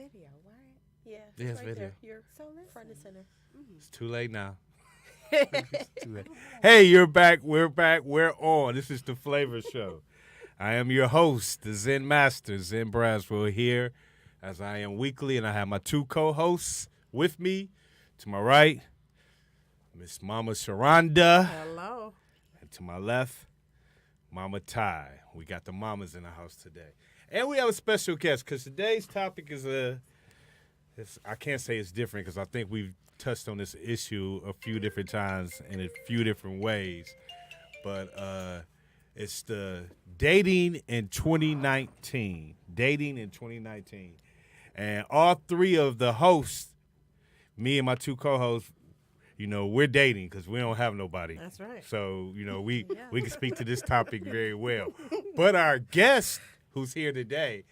video, right? Yeah, Yeah, it's right video. there. You're So listen. front and center. It's too late now. It's too late. Hey, you're back. We're back. We're on. This is the Flavor Show. I am your host, the Zen Master, Zen Braswell, here, as I am weekly, and I have my two co-hosts with me. To my right, Miss Mama Sharonda, Hello. and to my left, Mama Ty. We got the mamas in the house today. And we have a special guest, because today's topic is I can't say it's different, because I think we've touched on this issue a few different times in a few different ways. But it's the dating in 2019. Dating in 2019. And all three of the hosts, me and my two co-hosts, we're dating because we don't have nobody. That's right. So, we can speak to this topic very well. But our guest, who's here today,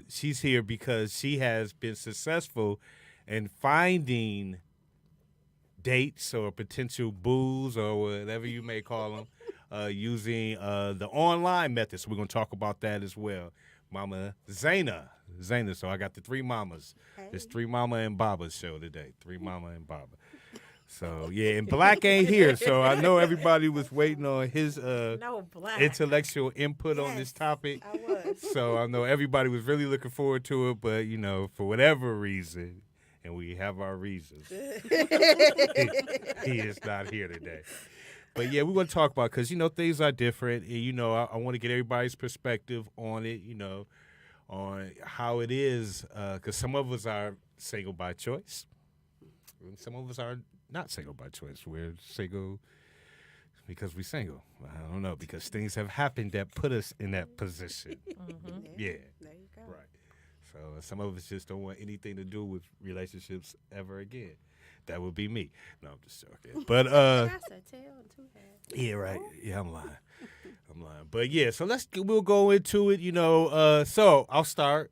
she's here because she has been successful in finding dates or potential boos or whatever you may call them, using the online methods. So we're going to talk about that as well. Mama Zaina. So I got the three mamas. Hey. It's Three Mama and Baba show today. Three Mama and Baba. So, yeah, and Black ain't here, so I know everybody was waiting on his No Black. intellectual input on this Yes, topic. I was. So I know everybody was really looking forward to it, but, for whatever reason, and we have our reasons, he is not here today. But, yeah, we're going to talk about because, things are different. And, I want to get everybody's perspective on it, on how it is, because some of us are single by choice, and some of us are not single by choice. We're single because we're single. I don't know, because things have happened that put us in that position. Yeah. There you go. Right. So some of us just don't want anything to do with relationships ever again. That would be me. No, I'm just joking. But That's a tail and two heads. yeah, right. Yeah, I'm lying. But yeah, so we'll go into it. So I'll start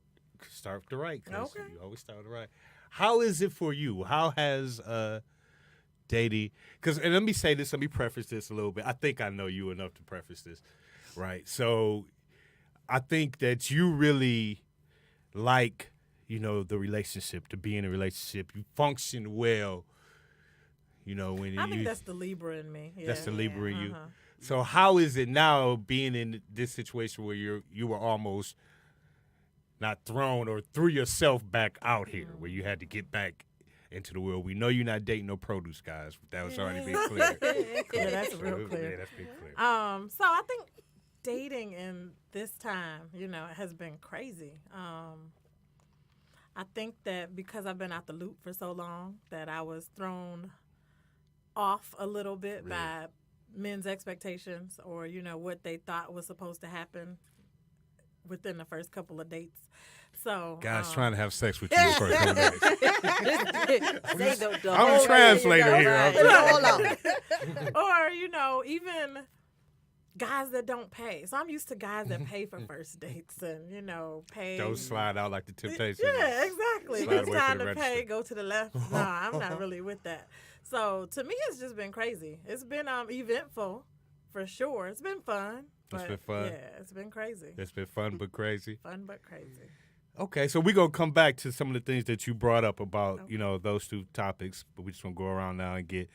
with the right. 'Cause Okay. You always start with the right. How is it for you? How has dating? And let me say this. Let me preface this a little bit. I think I know you enough to preface this, right? So I think that you really like, the relationship, to be in a relationship. You function well, when I think that's the Libra in me. Yeah. that's the Libra in you. Uh-huh. So how is it now being in this situation where you were almost not thrown or threw yourself back out here, where you had to get back into the world? We know you're not dating no produce guys. That was already been clear. Yeah, that's real clear. Yeah, that's been clear. So I think dating in this time, has been crazy. I think that because I've been out the loop for so long that I was thrown off a little bit Really? by men's expectations or, what they thought was supposed to happen within the first couple of dates. So Guys trying to have sex with you the first couple days. Say the I'm whole a translator way, here. Right. Hold on. or, even guys that don't pay. So I'm used to guys that pay for first dates and, pay. Those slide out like the Temptations. Yeah, exactly. Slide It's away time from the to pay, register. go to the left. No, I'm not really with that. So to me, it's just been crazy. It's been eventful, for sure. It's been fun. It's but been fun? Yeah, it's been crazy. It's been fun but crazy. Fun but crazy. Okay, so we're going to come back to some of the things that you brought up about, those two topics. But we're just going to go around now and get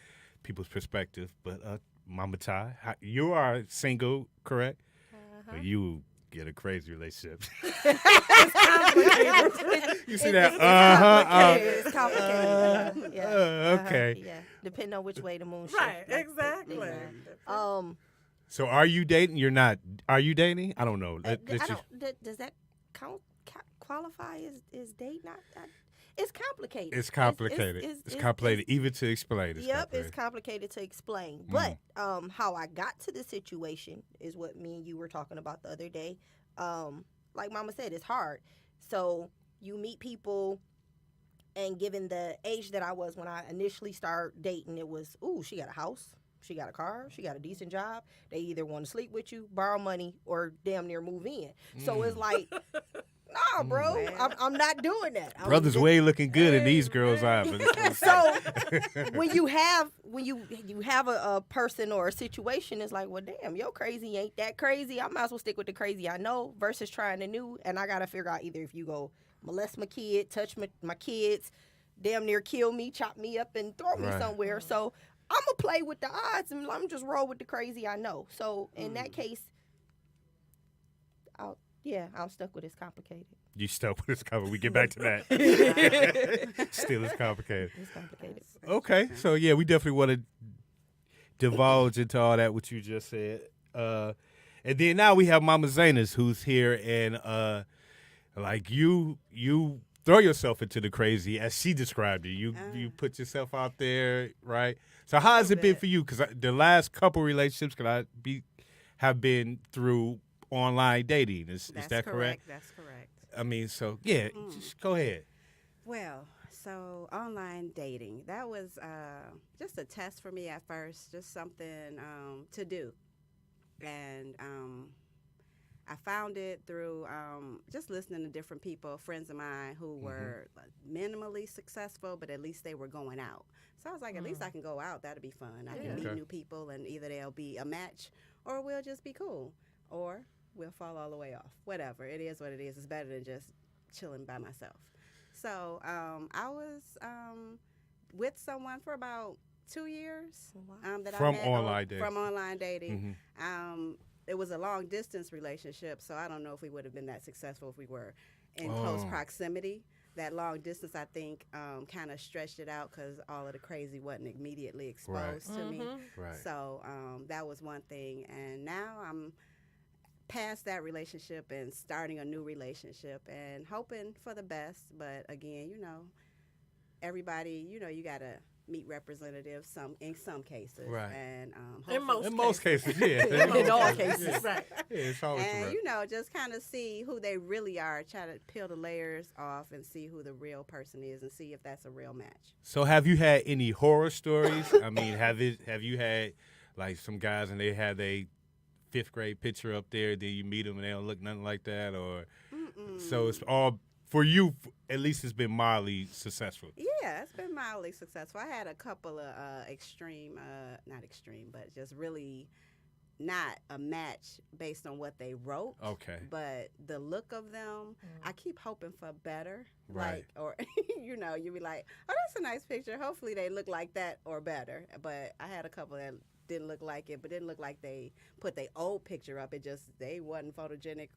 people's perspective. But Mama Ty, you are single, correct? Uh-huh. But you get a crazy relationship. It's complicated. You see that? It's complicated. Yeah. Okay. Yeah. Depending on which way the moon shifts. Right, exactly. So are you dating? You're not. Are you dating? I don't know. Does that count? Qualify as date? Not. It's complicated. It's complicated. It's complicated even to explain. It's complicated to explain. But how I got to the situation is what me and you were talking about the other day. Like Mama said, it's hard. So you meet people, and given the age that I was when I initially started dating, it was, ooh, she got a house, she got a car, she got a decent job. They either want to sleep with you, borrow money, or damn near move in. So it's like, Nah, bro, I'm not doing that. Brothers way looking good in these girls' eyes. So when you have a person or a situation, it's like, well, damn, yo crazy ain't that crazy. I might as well stick with the crazy I know versus trying the new. And I gotta figure out either if you go molest my kid, touch my kids, damn near kill me, chop me up, and throw me somewhere. So I'm gonna play with the odds and I'm just roll with the crazy I know. So in that case, I'm stuck with it's complicated. You stuck with it's complicated. We get back to that. Still, it's complicated. It's complicated. Okay, so yeah, we definitely want to divulge into all that what you just said. And then now we have Mama Zaynus who's here, and like you throw yourself into the crazy as she described it. You put yourself out there, right? So how has it been for you? Because the last couple relationships have been through online dating. Is that correct? That's correct. I mean, so yeah, just go ahead. Well, so online dating, that was just a test for me at first, just something to do. And I found it through just listening to different people, friends of mine who were minimally successful, but at least they were going out. So I was like, at least I can go out. That'll be fun. I can meet new people, and either they'll be a match or we'll just be cool. Or we'll fall all the way off. Whatever. It is what it is. It's better than just chilling by myself. So I was with someone for about 2 years. That From I met online dating. From online dating. It was a long distance relationship, so I don't know if we would have been that successful if we were in close proximity. That long distance, I think, kind of stretched it out because all of the crazy wasn't immediately exposed to me. Right. So that was one thing. And now I'm past that relationship and starting a new relationship and hoping for the best. But again, everybody, you got to meet representatives in some cases. Right. And in most cases, yeah. In all cases. Right. Yeah, it's always and, right. just kind of see who they really are, try to peel the layers off and see who the real person is and see if that's a real match. So have you had any horror stories? I mean, have you had like some guys and they had a 5th grade picture up there, then you meet them and they don't look nothing like that? Or so it's all, for you, at least it's been mildly successful. Yeah, it's been mildly successful. I had a couple of not extreme, but just really not a match based on what they wrote. Okay. But the look of them, I keep hoping for better. Right. Or, you be like, oh, that's a nice picture. Hopefully they look like that or better. But I had a couple that didn't look like it, but didn't look like they put their old picture up. It just, they wasn't photogenic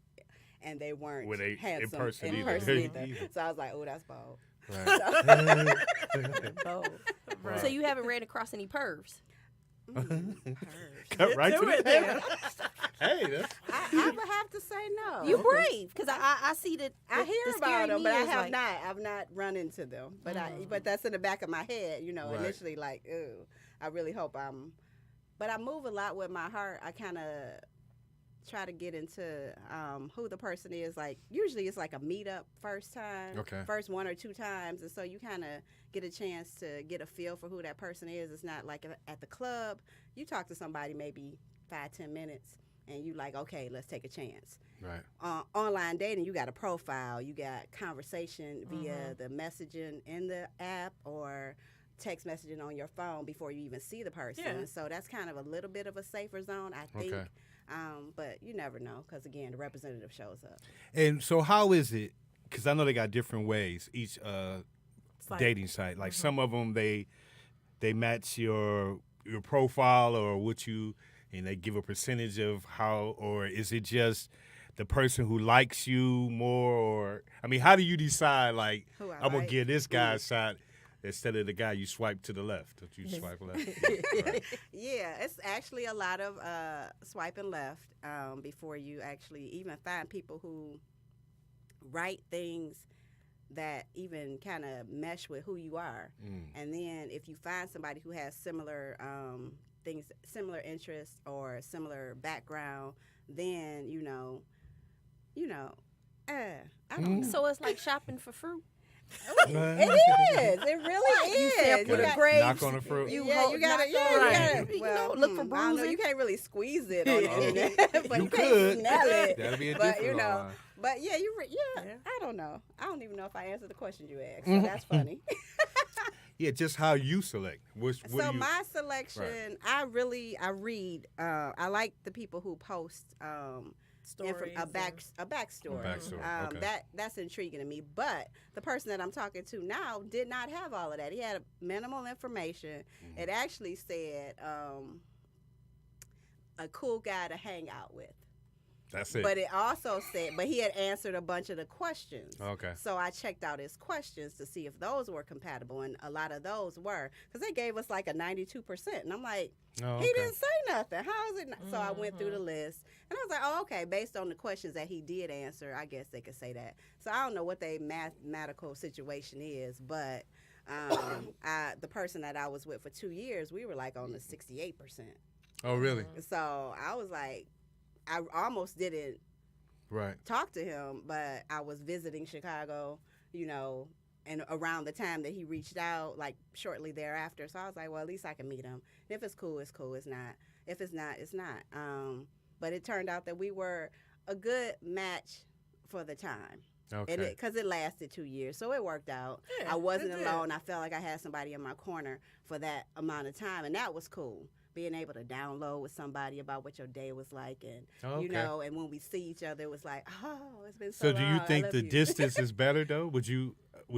and they weren't handsome in person either. So I was like, oh, that's bold. Right. Bold. Right. So you haven't ran across any pervs? Cut right to the there. Hey, that's... I would have to say no. You brave, because I see that. I hear the about them, but I have like, not. I've not run into them. But but that's in the back of my head, Right. Initially, like, ooh, I really hope But I move a lot with my heart. I kind of try to get into who the person is. Like, usually it's like a meetup first time. Okay. First 1 or 2 times, and so you kind of get a chance to get a feel for who that person is. It's not like at the club. You talk to somebody maybe 5-10 minutes, and you like, okay, let's take a chance. Right. Online dating, you got a profile. You got conversation via the messaging in the app or text messaging on your phone before you even see the person. Yeah. So that's kind of a little bit of a safer zone, I think. Okay. But you never know because, again, the representative shows up. And so how is it, because I know they got different ways, each dating site. Like some of them, they match your profile or what you, and they give a percentage of how, or is it just the person who likes you more? Or, I mean, how do you decide, like, Who I I'm going like? to give this guy a shot instead of the guy you swipe to the left? Don't you swipe left? Right. Yeah, it's actually a lot of swiping left before you actually even find people who write things that even kind of mesh with who you are. And then if you find somebody who has similar things, similar interests or similar background, then I don't know. So it's like shopping for fruit. It is. It really is. You sample You the got- grapes. Knock on the fruit. You Yeah, you gotta, knock on Right. it. well, look for I don't know, bruising. you can't really squeeze it on the Oh. internet, but You you could. can't smell it. That'd be a But different you know, line. but yeah, Yeah. I don't know. I don't even know if I answered the question you asked. So that's funny. Yeah, just how you select. What So do you, my selection, I read. I like the people who post Stories. a backstory. Backstory, okay. That's intriguing to me. But the person that I'm talking to now did not have all of that. He had minimal information. Mm-hmm. It actually said a cool guy to hang out with. That's it. But it also said, but he had answered a bunch of the questions. Okay. So I checked out his questions to see if those were compatible, and a lot of those were, because they gave us like a 92%, and I'm like, Oh, he okay. didn't say nothing. How is it? So I went through the list, and I was like, oh, okay. Based on the questions that he did answer, I guess they could say that. So I don't know what their mathematical situation is, but the person that I was with for 2 years, we were like on the 68%. Oh, really? So I was like, I almost didn't Right. talk to him, but I was visiting Chicago, and around the time that he reached out, like shortly thereafter. So I was like, well, at least I can meet him. And if it's cool, it's cool. It's not. If it's not, it's not. But it turned out that we were a good match for the time. Okay. Because it lasted 2 years, so it worked out. Yeah, I wasn't it did. alone. I felt like I had somebody in my corner for that amount of time, and that was cool. Being able to download with somebody about what your day was like, and Okay. and when we see each other, it was like, oh, it's been so So, long. do you I think love the you. distance is better though? Would you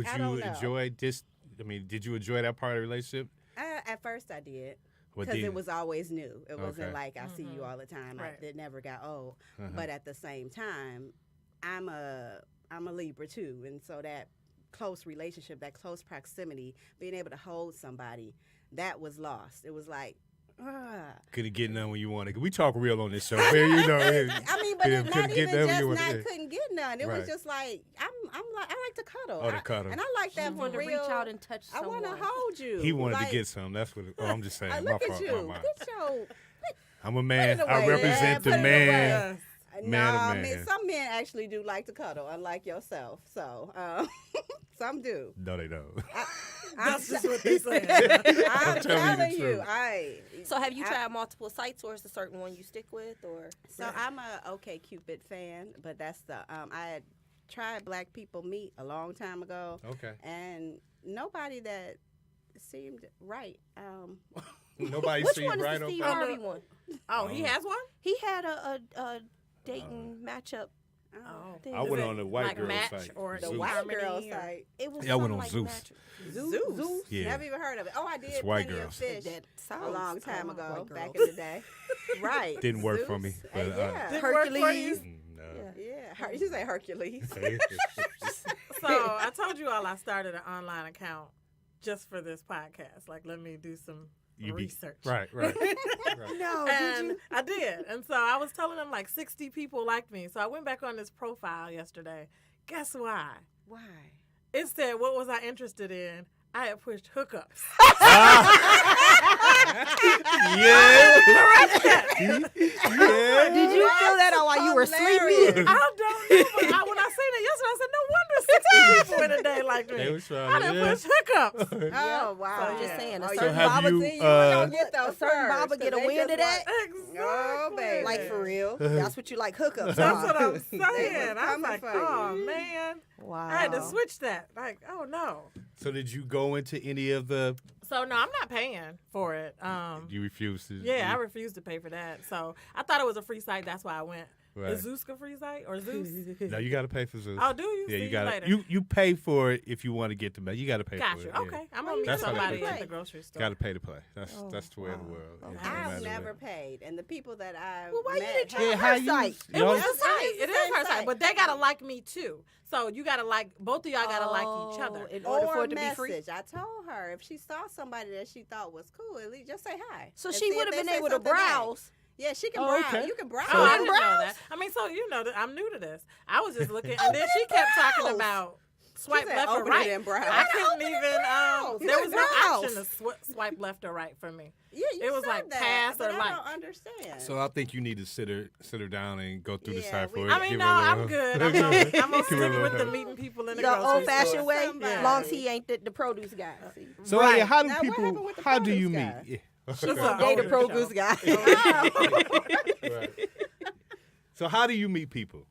I don't know. enjoy this? I mean, did you enjoy that part of the relationship? At first, I did. What Because did- it was always new. It wasn't Okay. like I see you all the time. Right. It never got old. Uh-huh. But at the same time, I'm a Libra too, and so that close relationship, that close proximity, being able to hold somebody, that was lost. It was like, Couldn't get none when you wanted. We talk real on this show. Where you know, I mean, but it's not couldn't get even none when just you not wanted. couldn't get none. It Right. was just like I'm like I like to cuddle. Oh, to cuddle. and I like that You for want to real. reach out and touch I someone. want to hold you. He wanted Like, to get some. That's what. Oh, I'm just saying. look my at fault. you. My Look mind. at your. I'm a man. Put it I away, represent the man. Put it away. man. Yes. Man to Nah, man. some men actually do like to cuddle, unlike yourself. So some do. No, they don't. That's just what they say. I'm telling you the telling you, truth. So have you tried multiple sites, or is a certain one you stick with, or? So I'm a OkCupid fan, but that's the I had tried Black People Meet a long time ago, Okay. and nobody that seemed right. Nobody Which see one is right the on. Steve on Harvey the- one? Oh, he has one? He had a dating matchup. Oh. thing. I Is went it on the white like girl Match site. or The Zeus. white Harmony girl or- site. It was Yeah, I went something on like Zeus. match- Zeus. Yeah. Never even heard of it. Oh, I did It's white Plenty girls. of Fish That a sounds long time ago, white back girls. in the day. Right. Didn't work for Zeus. me, but, yeah. Didn't work for you? Hercules. No. Yeah. You say Hercules. So I told you all I started an online account just for this podcast. Like, let me do some research. Right. No, And I did. And so I was telling them like 60 people liked me. So I went back on this profile yesterday. Guess why? Why? It said, what was I interested in? I had pushed hookups. Yeah. Did you feel that while you were Hilarious. sleeping? I don't know. But when I seen it yesterday, I said, no wonder 60 people in a day like They me. was I trying done to. pushed hookups. Oh, wow. So I'm just saying, a Oh, certain So have Baba you, thing, don't get a those certain first, Baba get a 'cause they wind of just that. Exactly. Oh, baby. Like for real. That's what you like hookups. That's huh? what I'm was saying. I was coming like, for oh, you. man. Wow. I had to switch that. Like, oh, no. So did you go into any of the? So, no, I'm not paying for it. You refused to. Yeah, I refused to pay for that. So I thought it was a free site. That's why I went. Right. Is Zeus a free site or Zeus? No, you got to pay for Zeus. Oh, do you? Yeah, See you got later. to. You pay for it if you want to get the money. You got to pay Got for you. it. Yeah. Okay. I'm going to meet That's how they somebody do it. at the grocery store. Got to pay to play. That's Oh, the way of the wow. world. Okay. It don't I've matter never what. paid, and the people that I Well, why you met didn't try Yeah, her how you? site? It was That's a site. right. It is Same her site. site. But they got to like me too. So you got to like, both of y'all got to like each other. In order or for a it to be free. message. I told her if she saw somebody that she thought was cool, at least just say hi. So and she see if would have they been say able to something nice. browse. Yeah, she can Oh, browse. okay. You can browse. Oh, I didn't know browse? that. I mean, so you know, I'm new to this. I was just looking, and then she kept talking browse. about swipe She said left or open it right. and browse. I couldn't even. There was no browse. option to swipe left or right for me. Yeah, you It was said like that, pass but or I like. don't understand. So I think you need to sit her down and go through the Yeah, site for we- it. I mean, Give no, her a I'm little- good. I'm gonna Give her a stick little with the help. meeting people in the The grocery old-fashioned store. way, Somebody. as long as he ain't the produce guy. See? So Right. yeah, how do Now, what people? happened with the How do you produce meet? guy? Yeah. She's a They the older produce show. guy. Right. So how do you meet people?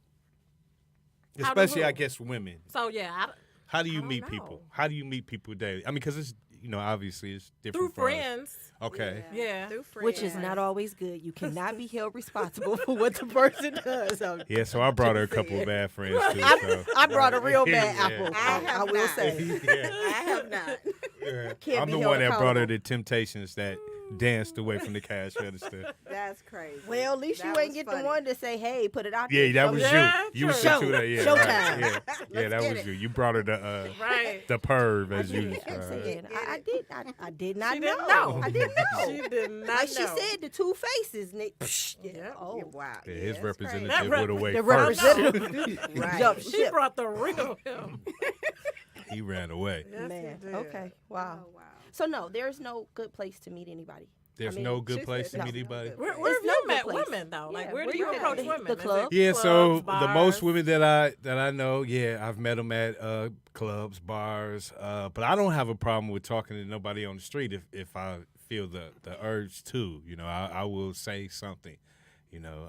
How do Especially, who? I guess, women. So yeah, How do you don't meet know. people? How do you meet people daily? I mean, because it's obviously it's through different for us. friends. Okay. Yeah. Through Which is friends. not always good. You cannot be held responsible for what the person does. Yeah, so I brought her a couple of bad friends too. So. I brought a real bad Yeah. apple. I I will not. say. Yeah. I have not. Can't I'm be the held one that brought her accountable. the Temptations that danced away from the cash register. That's crazy. Well, at least That you ain't was get funny. the one to say, "Hey, put it out Yeah, there." that was Yeah, you. You was true. the two that, yeah, Showtime. right, yeah, Let's that get was it. you. You brought her the Right. the perv I as did. you. I'm saying, I did not She know. didn't know. I didn't know. She did not Like she know. said, the two faces. And it, yeah. Yeah. Oh, Wow. Yeah, Yeah, his that's representative That rep- would have the waited first. representative Right. jumped She ship. brought the real him. He ran away. Yes, Man, he did. okay, wow. Oh, wow. So no, there's no good place to meet anybody. There's I mean, no good she place said to meet no. anybody. Where It's have you no met good place. women though? Like Yeah, where do where you you approach at? women? The Is it club? Yeah, so clubs, the most bars? women that I know, yeah, I've met them at clubs, bars, but I don't have a problem with talking to nobody on the street if I feel the urge to. I will say something.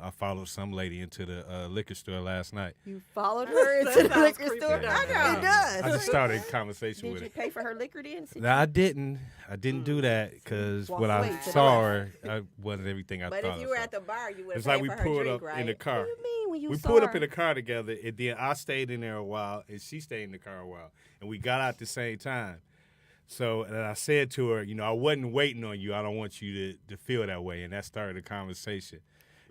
I followed some lady into the liquor store last night. You followed her into the sounds liquor creepy, store. though. I know. It does. I just started a conversation Did with you her. pay for her liquor then? No, I didn't. I didn't do that because Walk when I away to the saw her, I wasn't everything I But thought. if you were so. at the bar, you would have It's paid like we for her pulled drink, up right? in the car. What do you mean when you We saw pulled up her? in the car together, and then I stayed in there a while, and she stayed in the car a while, and we got out at the same time. So, and I said to her, I wasn't waiting on you. I don't want you to feel that way, and that started a conversation.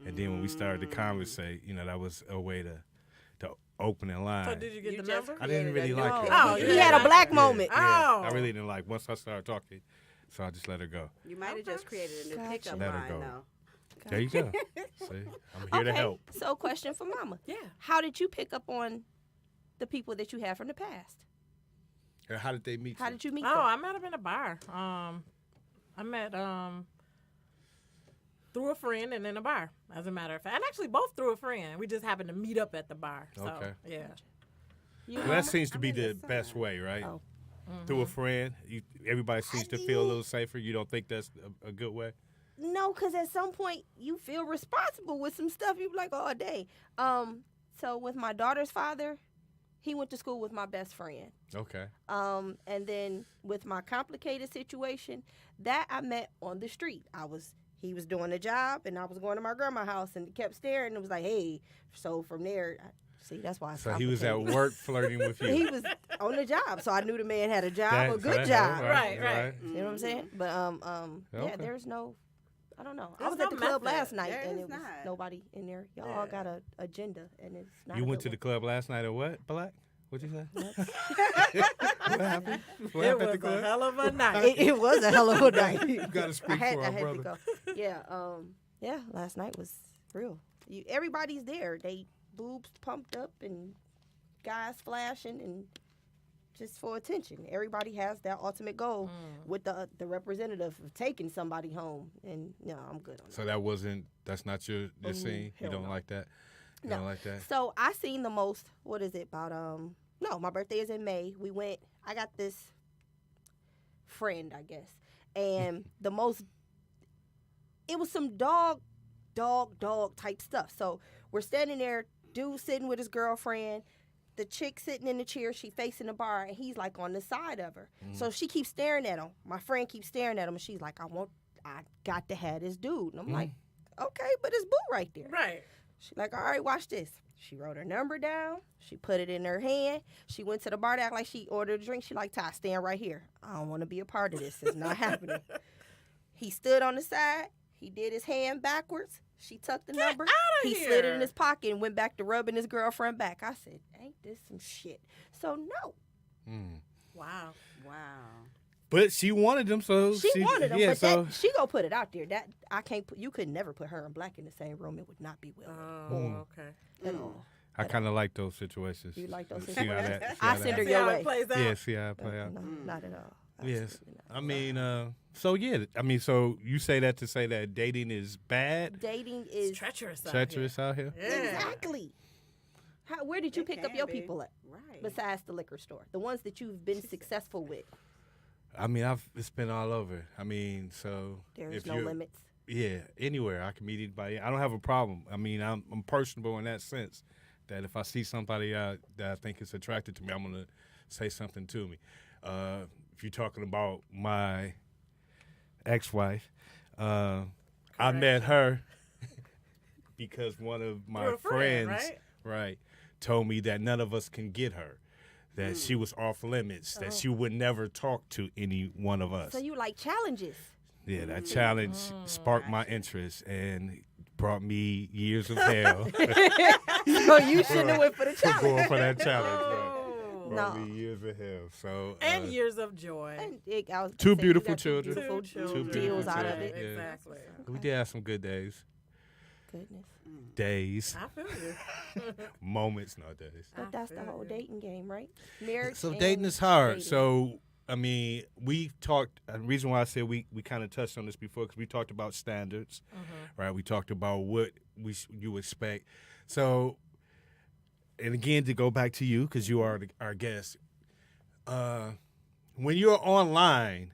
And then when we started to conversate, that was a way to open the line. So did you get You the just number? I didn't really created a like new it. one. Oh, he yeah. had a black moment. Oh. I really didn't like. Once I started talking, so I just let her go. You might have just created a new Gotcha. pickup Let her line, go. though. There you go. See, I'm here to help. So, question for Mama: Yeah. how did you pick up on the people that you had from the past? And how did they meet How you? did you meet Oh, them? I met him in a bar. I met through a friend and in a bar, as a matter of fact. And actually both through a friend. We just happened to meet up at the bar. So, Okay. yeah. You Well, Mama? that seems to be I'm the in the best sun. way, right? Oh. Through a friend, everybody seems to feel a little safer. You don't think that's a good way? No, because at some point you feel responsible with some stuff. You be like, oh, day. So with my daughter's father, he went to school with my best friend. Okay. And then with my complicated situation, that I met on the street. He was doing a job, and I was going to my grandma's house, and kept staring, and it was like, hey. So from there, see, that's why it's So he was at complicated. work flirting with you. He was on the job, so I knew the man had a job, That- a so good that job. helped, Right. You know what I'm saying? But yeah, Okay. there's no, I don't know. I There's was no at the club method. last night, There and is it was not. nobody in there. Y'all Yeah. got a agenda, and it's not. You a went good to the club last night or what, Black? What'd you say? one. What happened? What It happened was at the a club? hell of a night. It was a hell of a night. You gotta speak I had for our to brother. go. Yeah, last night was real. Everybody's there. They boobs pumped up and guys flashing and just for attention. Everybody has that ultimate goal with the representative of taking somebody home. And no, I'm good on that. So that's not your scene? You hell don't no. like that? You No. don't like that? So I seen the most. What is it about? No, my birthday is in May. I got this friend, I guess, and the most. It was some dog type stuff. So we're standing there, dude sitting with his girlfriend, the chick sitting in the chair, she facing the bar, and he's like on the side of her. So she keeps staring at him. My friend keeps staring at him, and she's like, I got to have this dude. And I'm like, okay, but it's boo right there. Right. She like, all right, watch this. She wrote her number down. She put it in her hand. She went to the bar to act like she ordered a drink. She like, Ty, stand right here. I don't want to be a part of this. It's not happening. He stood on the side. He did his hand backwards. She tucked the number. outta He here. slid it in his pocket and went back to rubbing his girlfriend back. I said, ain't this some shit? So no. Wow. Wow. But she wanted them, so She wanted him, Yeah, but so she gonna put it out there. That I can't put. You could never put her and Black in the same room. It would not be well Oh, Mm. okay. at all. I kind of like those situations. You like those See how situations? that- see I how send that- her See your how way. it plays out. Yeah, see how it play out. No, not at all. Yes. Absolutely not. I mean, so yeah. I mean, so you say that to say that dating is bad, Dating It's is treacherous. treacherous out here. Yeah. exactly. Where did you It pick up can your be. people at? Right. Besides the liquor store, the ones that you've been successful with. I mean, it's been all over. I mean, so There's if no you're- limits. Yeah, anywhere I can meet anybody. I don't have a problem. I mean, I'm personable in that sense. That if I see somebody that I think is attracted to me, I'm gonna say something to me. If you're talking about my ex-wife, I met her because one of my You're a friend, friends, right, told me that none of us can get her. That she was off limits. That she would never talk to any one of us. So you like challenges. Yeah, that challenge sparked my interest and brought me years of hell So you shouldn't have went for the for going challenge. for that challenge. Oh. Brought No. me years of hell. So And years of joy. And I was Two saying you beautiful got two children. beautiful children. deals out of children, it. yeah. Exactly. we did have some good days, Goodness. days, I feel you. moments, not days. But that's the feel whole you. dating game, right? Marriage. So and dating is hard. dating. So I mean, we talked. The reason why I said we kind of touched on this before because we talked about standards, right? We talked about what you expect. So, and again, to go back to you because you are our guest. When you're online,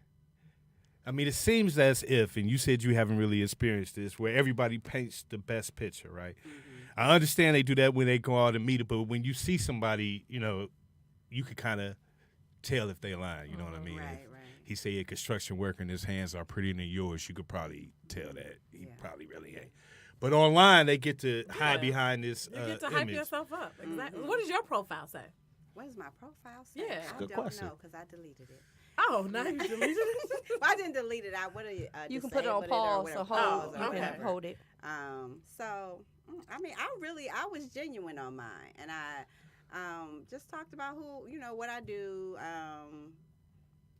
I mean, it seems as if, and you said you haven't really experienced this, where everybody paints the best picture, right? I understand they do that when they go out and meet it, but when you see somebody, you know, you could kind of tell if they lying. You know what I mean? Right, If right. he say a construction worker and his hands are prettier than yours, you could probably tell that he Yeah. probably really ain't. But online, they get to hide Yeah. behind this You get to hype image. yourself up. Exactly. What does your profile say? What does my profile say? Yeah. I Good don't question. know because I deleted it. Oh, now you deleted it? Well, I didn't delete it. I would have. You can put it on pause, so hold. Oh, You okay. can hold it. So I mean, I was genuine on mine, and I just talked about what I do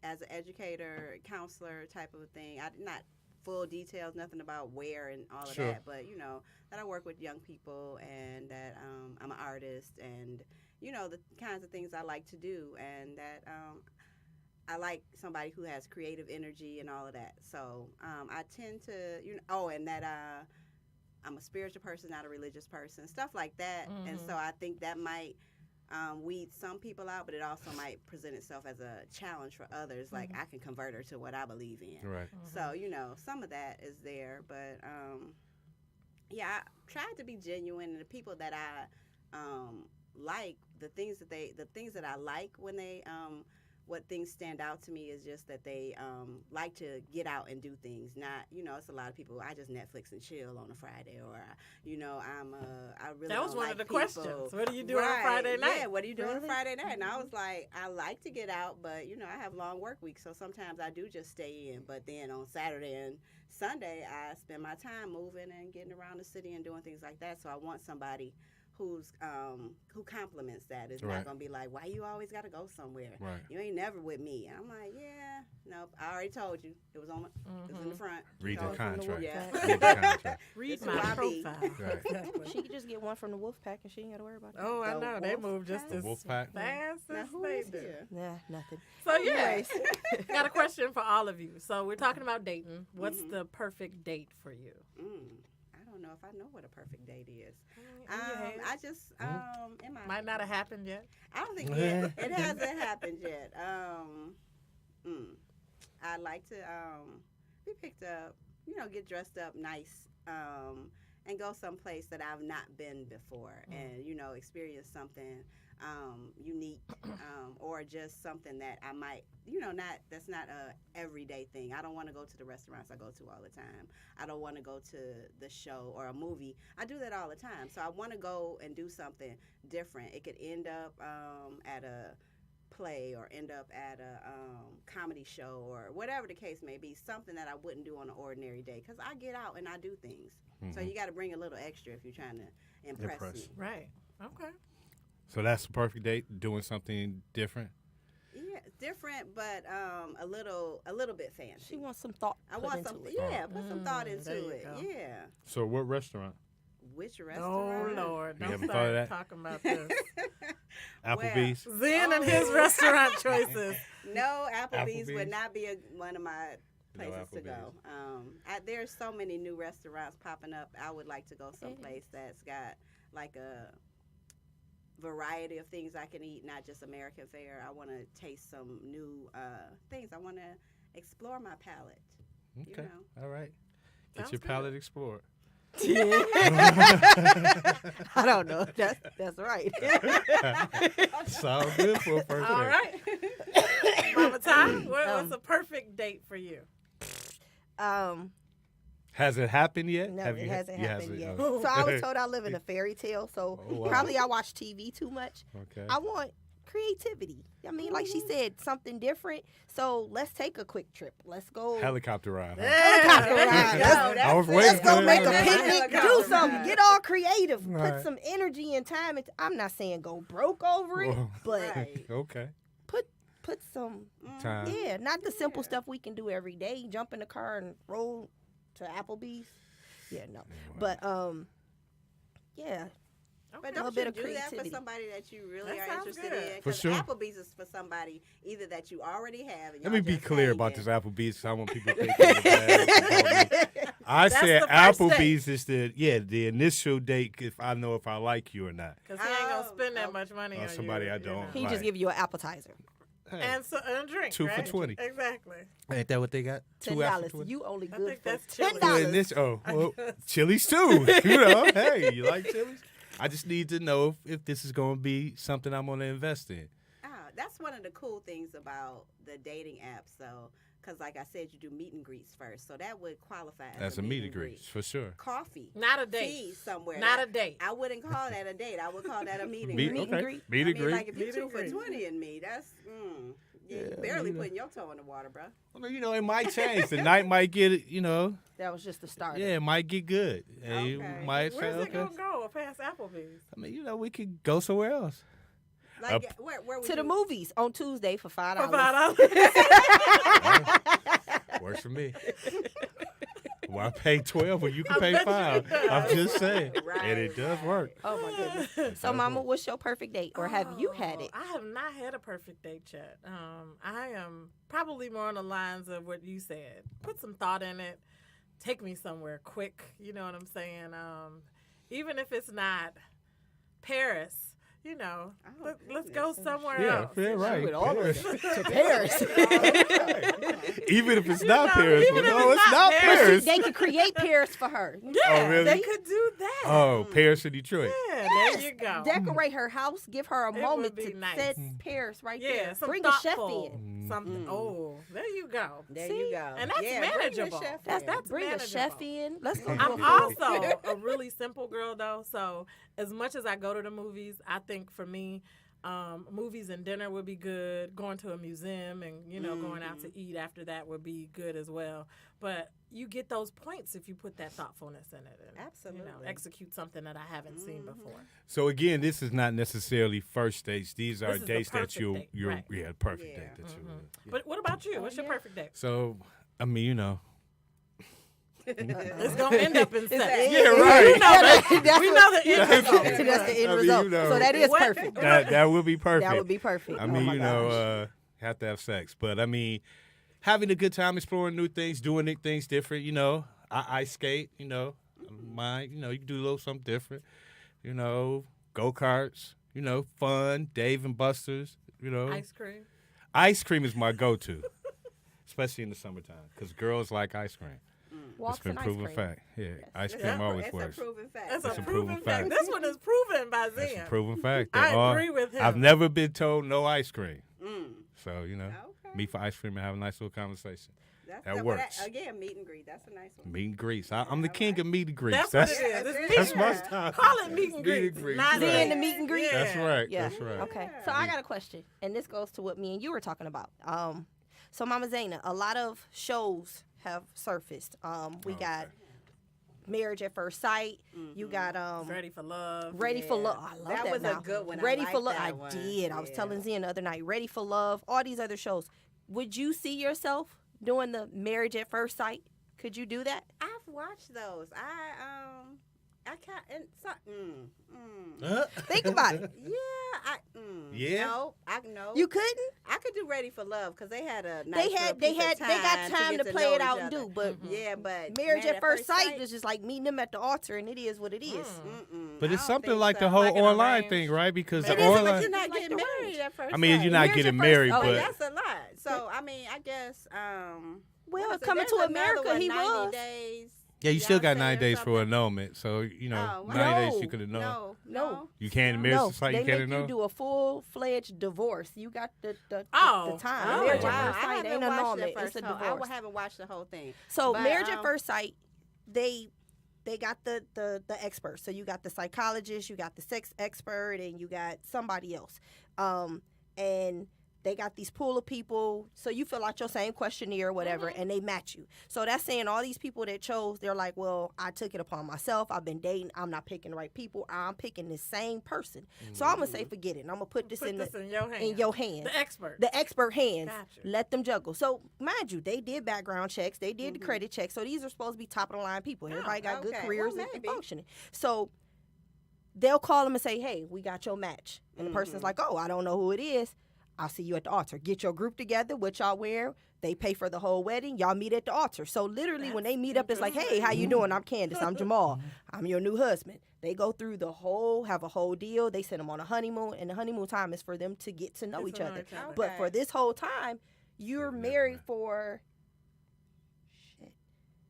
as an educator, counselor type of a thing. I did not full details, nothing about where and all of Sure. that, but that I work with young people and that I'm an artist and the kinds of things I like to do and that I like somebody who has creative energy and all of that. So I tend to, and that I'm a spiritual person, not a religious person, stuff like that. And so I think that might weed some people out, but it also might present itself as a challenge for others. Like I can convert her to what I believe in. Right. So, some of that is there. But, I tried to be genuine. And the people that I like, the things that I like when they what things stand out to me is just that they like to get out and do things. Not, it's a lot of people, I just Netflix and chill on a Friday, or, I really That was don't one like of the people. questions. What do you do on a Right. Friday night? Yeah, what do you do on a Really? Friday night? And I was like, I like to get out, but, I have long work weeks, so sometimes I do just stay in. But then on Saturday and Sunday, I spend my time moving and getting around the city and doing things like that. So I want somebody who compliments that. It's Right. not gonna be like, why you always gotta go somewhere? Right. You ain't never with me. And I'm like, yeah, nope. I already told you. It was on. It was in the front. Read No, the from the contract. Yeah. Read the contract. Read This is my who I be. profile. Right. Exactly. She could just get one from the wolf pack and she ain't got to worry about it. Oh, I The know. They wolf move just pack? as The wolf pack? fast Now as who they is do. here? Nah, nothing. So, yeah. Anyways. Got a question for all of you. So, we're talking about dating. What's the perfect date for you? I don't know if I know what a perfect date is. In your head. I just in my Might not have happened yet. I don't think it hasn't happened yet. I like to be picked up, get dressed up nice, and go someplace that I've not been before, and experience something unique, or just something that I might, that's not a everyday thing. I don't want to go to the restaurants I go to all the time. I don't want to go to the show or a movie. I do that all the time. So I want to go and do something different. It could end up at a play or end up at a comedy show or whatever the case may be, something that I wouldn't do on an ordinary day because I get out and I do things. So you got to bring a little extra if you're trying to impress me. Right. Okay. So that's the perfect date, doing something different. Yeah, different, but a little bit fancy. She wants some thought. I put want into something. it. Yeah, put some thought there into you it. go. Yeah. So what restaurant? which Oh restaurant? Lord! You Don't haven't thought of start that? talking about this. Applebee's. Zen and his restaurant choices. No, Applebee's would Applebee's? not be one of my No places to go. There's so many new restaurants popping up. I would like to go someplace that's got like a variety of things I can eat, not just American fare. I want to taste some new things. I want to explore my palate. Okay. You know. All right. Get Sounds your good. palate explored. I don't know. That's right. Sounds good for a first All date. right. Mama Ty, what's a perfect date for you? Has it happened yet? No, Have it you hasn't you happened yet. Oh. So I was told I live in a fairy tale. So Oh, wow. probably I watch TV too much. Okay. I want creativity. I mean, like she said, something different. So let's take a quick trip. Let's go. Helicopter ride. Huh? Helicopter ride. No, I was that's- waiting Let's go for make a that. picnic, do Helicopter something, ride. get all creative, Right. put some energy and time into. I'm not saying go broke over it, Whoa. but Right. Okay. put some, Time. yeah, not the simple stuff we can do every day. Jump in the car and roll to Applebee's. Yeah, no, but yeah, But A don't little bit you of do that for creativity. somebody that you really That are sounds interested good. in? For Because sure. Applebee's is for somebody either that you already have. And Let me y'all be just clear about hanging. this Applebee's. I want people to think it's bad. I That's said the first Applebee's is the initial date if I know if I like you or not. Because he ain't going to Oh, spend that oh. much money Or on somebody you. I don't he Right. just give you an appetizer. Hey, And a drink, 2 for right? $20. Exactly. ain't that what they got? $10. You only I good think for that's $10. Chili's. And this, well, Chili's too. You know, hey, you like Chili's? I just need to know if this is going to be something I'm going to invest in. That's one of the cool things about the dating apps, though. Because, like I said, you do meet and greets first. So that would qualify as That's a meet and greet, for sure. Coffee. Not a date. Tea somewhere. Not a date. I wouldn't call that a date. I would call that a meet and Meet, greet. and okay. greet. Meet I and mean, greet. like if you're Meet 2 and for greet. 20 in me, that's you're Yeah, barely you know. putting your toe in the water, bro. I mean, you know, it might change. The night might get, you know, That was just the start. yeah, it might get good. And you Okay. might say, Where's it okay. going to go past Applebee's? I mean, you know, we could go somewhere else. Like, where would To the you- movies on Tuesday for $5. For $5. Works for me. Well, I pay 12 when you can I pay bet you 5. it does. I'm just saying. Right, And it does right. work. Oh my goodness. So, Mama, what's your perfect date, or have you had it? I have not had a perfect date yet. I am probably more on the lines of what you said. Put some thought in it. Take me somewhere quick. You know what I'm saying? Even if it's not Paris, you know, Oh, let's go goodness. somewhere Yeah, else. yeah, right. With all of Paris. to Paris. Even if it's You not know, Paris. even Well, if no, it's it's not not Paris. Paris. They could create Paris for her. Yeah, Oh, really? they could do that. Oh, Paris and Detroit. Yeah, there you go. Decorate her house. Give her a It moment would be to nice. set Paris right Yeah, there. some Bring a chef thoughtful in. something. Oh, there you go. There See? you go. And that's yeah, bring the manageable. chef That's in. That's bring a chef manageable. in. Let's go. I'm do a food. also a really simple girl though, so as much as I go to the movies, I think for me, movies and dinner would be good. Going to a museum and going out to eat after that would be good as well. But you get those points if you put that thoughtfulness in it and Absolutely. execute something that I haven't seen before. So again, this is not necessarily first dates. These are This is the dates that perfect you're, date, you're right. yeah, perfect Yeah. date that you. Yeah. But what about you? What's your perfect date? So, I mean, you know. It's gonna end up in sex. Yeah, right. We know that. That's We what- know the end That's result. the end I mean, result. you know. So that is What- perfect. That would be perfect. That would be perfect. I Oh mean, my you gosh. know, have to have sex. But I mean, having a good time, exploring new things, doing things different, you know. I ice skate, you know. You know, you can do a little something different. You know, go-karts, you know, fun, Dave and Buster's, you know. Ice cream. Ice cream is my go-to, especially in the summertime, because girls like ice cream. Walks It's been and ice proven cream. fact. Yeah, ice Yeah. cream always It's works. a proven fact. That's It's a a proven proven fact. fact. This one is proven by That's a Zen. proven fact. I agree with him. I've never been told no ice cream. Mm. So, you know, Okay. meet for ice cream and have a nice little conversation. That's That but works. again, meet and greet. That's a nice one. Meet and greets. I'm the king of meet and greets. That's what it is. It's that's meet my and greet. style. Call it meet and Meet and greet. greet. Not Right. Then the meet and greet. That's right. Yeah. That's right. Okay. So I got a question, and this goes to what me and you were talking about. So Mama Zaina, a lot of shows have surfaced. We got Marriage at First Sight. You got Ready for love. Ready for Yeah. Love. I love that. That was a now. good one. I Ready for like Love. that I one. did. I was Yeah. telling Zen the other night. Ready for Love. All these other shows. Would you see yourself doing the Marriage at First Sight? Could you do that? I've watched those. I can't. And so, Think about it. Yeah? No, I know. You couldn't. I could do Ready for Love because they had a nice They little piece of got time get to play know it out each and other. do. But Yeah, but marriage at first sight is just like meeting them at the altar, and it is what it is. But I it's don't something think like so. the whole Like an online arranged thing, right? Because It the is, but online. You're not Like getting the married range. at first I mean, sight. you're not Marriage getting at married, first- But but that's a lot. So I mean, I guess. Well, what is it? coming to There's America, another one, he 90 was. Days. yeah, you still got Beyonce 9 or days for something. annulment. So, you know, Oh, 90 days no, you could annul. No. You can't in marriage No, society, they you can't make you annul. do a full-fledged divorce. You got the time. Oh, Marriage Wow, at I first sight haven't ain't watched annulment. it It's a first. divorce. I haven't watched the whole thing. So But, marriage at first sight, they got the experts. So you got the psychologist, you got the sex expert, and you got somebody else. And they got these pool of people. So you fill out your same questionnaire or whatever, and they match you. So that's saying all these people that chose, they're like, well, I took it upon myself. I've been dating. I'm not picking the right people. I'm picking the same person. So I'm gonna say, forget it. And I'm gonna put this in your hands. The expert. The expert hands. Gotcha. Let them juggle. So mind you, they did background checks. They did the credit checks. So these are supposed to be top of the line people. Everybody got good okay. careers Well, and maybe. functioning. So they'll call them and say, hey, we got your match. And the person's like, oh, I don't know who it is. I'll see you at the altar. Get your group together, what y'all wear. They pay for the whole wedding. Y'all meet at the altar. So literally when they meet up, it's like, hey, how you doing? I'm Candace. I'm Jamal. I'm your new husband. They go through have a whole deal. They send them on a honeymoon, and the honeymoon time is for them to get to know each other. But Okay. for this whole time, you're married for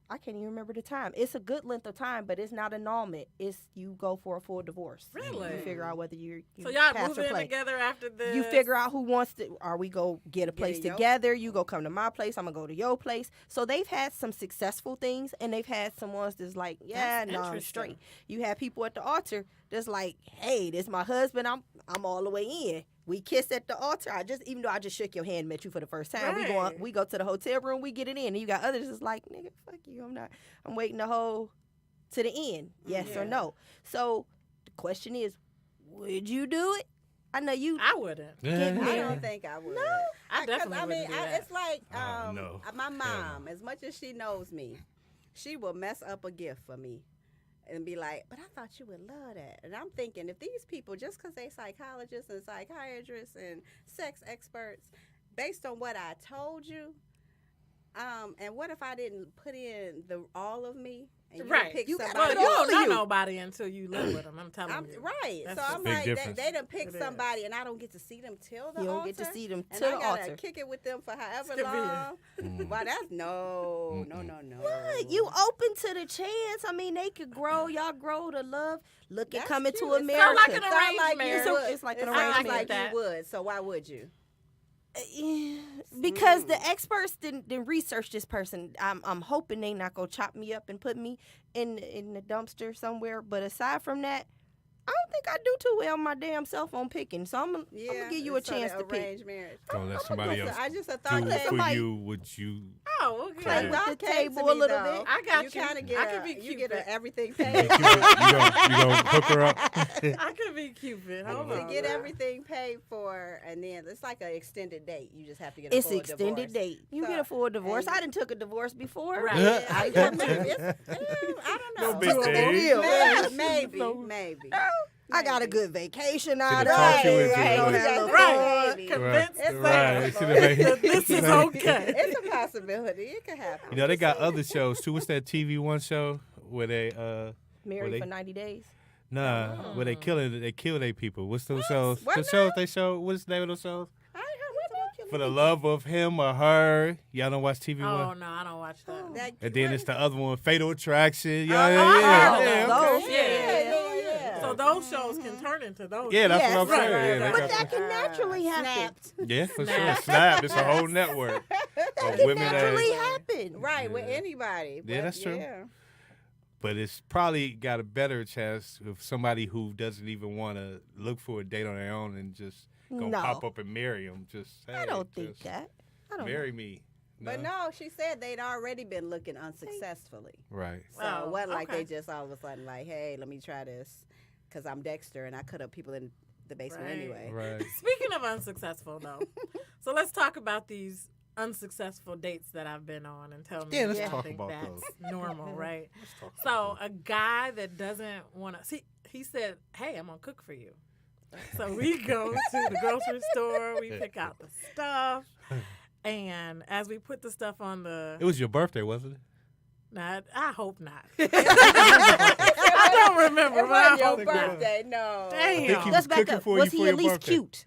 I can't even remember the time. It's a good length of time, but it's not annulment. It's you go for a full divorce. Really? You figure out whether you So y'all pass move or in play. together after this? You figure out who wants to. Are we go get a place it your- together? You go come to my place. I'm gonna go to your place. So they've had some successful things, and they've had some ones that's like, yeah, That's no, I'm interesting. straight. You have people at the altar that's like, hey, this my husband. I'm all the way in. We kiss at the altar. Even though I just shook your hand, met you for the first time. Right. We go to the hotel room. We get it in, and you got others that's like, nigga, fuck you. I'm waiting the whole to the end. Yes or Yeah. no. So the question is, would you do it? I know you. I wouldn't. Get I married. don't think I would. I definitely I mean, wouldn't do that. it's like no. my Hell mom. As much as she knows me, she will mess up a gift for me, and be like, "But I thought you would love that." And I'm thinking, if these people, just because they psychologists and psychiatrists and sex experts, based on what I told you, and what if I didn't put in all of me? And you Right. pick You gotta somebody Well, you all don't of know you. nobody until you live with them. I'm telling I'm, you. right. That's So the I'm big like, difference. they done pick It is. somebody, and I don't get to see them till the You don't altar. get to see them And till I the gotta altar. kick it with them for however It's long. Mm. Why that's no. What? You open to the chance? I mean, they could grow. Y'all grow to love. Look at That's coming cute. to It America. sound like an Sound arranged like you marriage. would. It's like an It sounds arranged like marriage. you would. So why would you? Because the experts didn't research this person. I'm hoping they not gonna chop me up and put me in the dumpster somewhere. But aside from that, I don't think I do too well on my damn cell phone picking. So I'm gonna give you a so chance the to pick. arranged marriage. Don't let somebody else I just do thought that. for somebody- you what you. Oh, okay. Play Yeah. with the table a little bit. I got you. kind of get I can be you get Cupid. everything You paid. gonna hook her up? I could be Cupid. Hold You on. get everything paid for, and then it's like an extended date. You just have to get a It's full extended divorce. date. You So- get a full divorce. and- I done took a divorce before. Right. Yeah, I I don't know. big thing. Maybe. I got a good vacation out Should've of talked you it. into Ain't it. gonna have no Right. fun. Convinced It's Right. possible. Should've this is okay. It's a possibility. It could happen. You know they got other shows too. What's that TV One show where they Married they- for 90 days. where they kill their people. What's those shows? What The now? shows they show. What's the name of those shows? I ain't heard what's about killing For the people. love of him or her. Y'all don't watch TV Oh One. no, I don't watch that. That- And then it's the other one, Fatal Attraction. Yeah, I yeah, heard yeah. of okay. those. Yeah. yeah. So those shows can turn into those. Yeah, that's Yes. what I'm saying. Right, Yeah, right, they But got that can naturally happen. Snapped. yeah, for sure. Snap. Snap. It's a whole network That of can women naturally that. happen. Right, with anybody. Yeah, But that's true. Yeah. But it's probably got a better chance with somebody who doesn't even want to look for a date on their own and just gonna No. pop up and marry them. Just hey, I don't think just that. I don't marry me. But no, she said they'd already been looking unsuccessfully. Right. So Oh, it wasn't like okay. they just all of a sudden like, hey, let me try this because I'm Dexter and I cut up people in the basement Right. anyway. Right. Speaking of unsuccessful, though, so let's talk about these unsuccessful dates that I've been on and tell me Yeah, let's if I talk think about that's those. normal, right? Let's talk So about a guy that doesn't want to see, he said, "Hey, I'm gonna cook for you." So we go to the grocery store, we pick out the stuff, and as we put the stuff on the, it was your birthday, wasn't it? not, I hope not. I don't remember, It but I was your hope not. birthday, no. I think he Damn. was Let's back cooking up. for Was you he for at your least birthday. cute?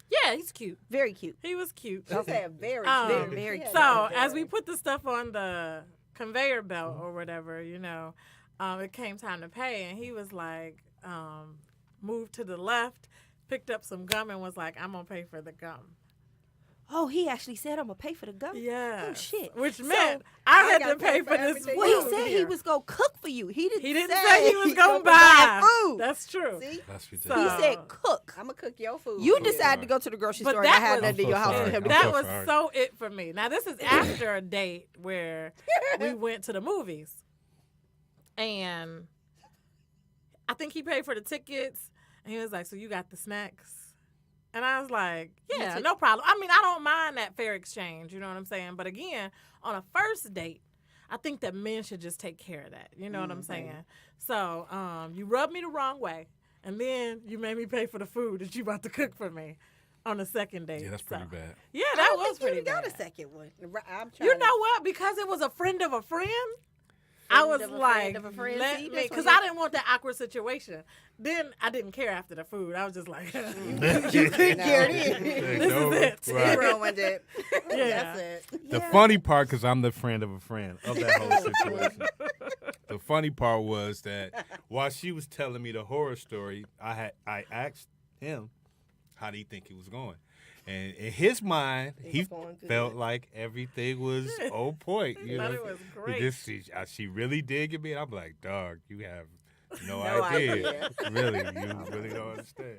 Yeah, he's cute. Very cute. He was cute. She said very, Um, very Yeah, So very. as we put the stuff on the conveyor belt or whatever, you know, it came time to pay, and he was like, moved to the left, picked up some gum, and was like, "I'm gonna pay for the gum." Oh, he actually said, "I'm gonna pay for the gum." Yeah. Oh shit. Which So, meant I had gotta to pay pay for for this everything. Well, he food said he here. was gonna cook for you. He He didn't say he was gonna buy buy food. That's true. See, That's He ridiculous. So- said cook. I'm gonna cook your food. You for decided to go to the grocery But store and that I had was- nothing in I'm your so house for sorry. him to I'm That so was sorry. so it for me. Now this is after a date where we went to the movies, and I think he paid for the tickets, and he was like, "So you got the snacks?" And I was like, "Yeah, no problem." I mean, I don't mind that fair exchange. You know what I'm saying? But again, on a first date, I think that men should just take care of that. You know what I'm saying? So you rubbed me the wrong way, and then you made me pay for the food that you about to cook for me on the second date. Yeah, that's pretty So- bad. Yeah, I that don't was think you pretty even got bad. a second one. I'm trying. You know what? Because it was a friend of a friend, I Friend was of a like, friend of a friend. let See, me, that's because what I you- didn't want that awkward situation. Then I didn't care after the food. I was just like, You No. couldn't care then. This is it. Right. You ruined it. Yeah. That's it. The funny part, because I'm the friend of a friend of that whole situation. The funny part was that while she was telling me the horror story, I asked him how did he think it was going, and in his mind, he was going good. felt like everything was on point. You Thought know, it was He great. just- she really did give me. I'm like, dog, you have no No idea. idea. Really, you really don't understand.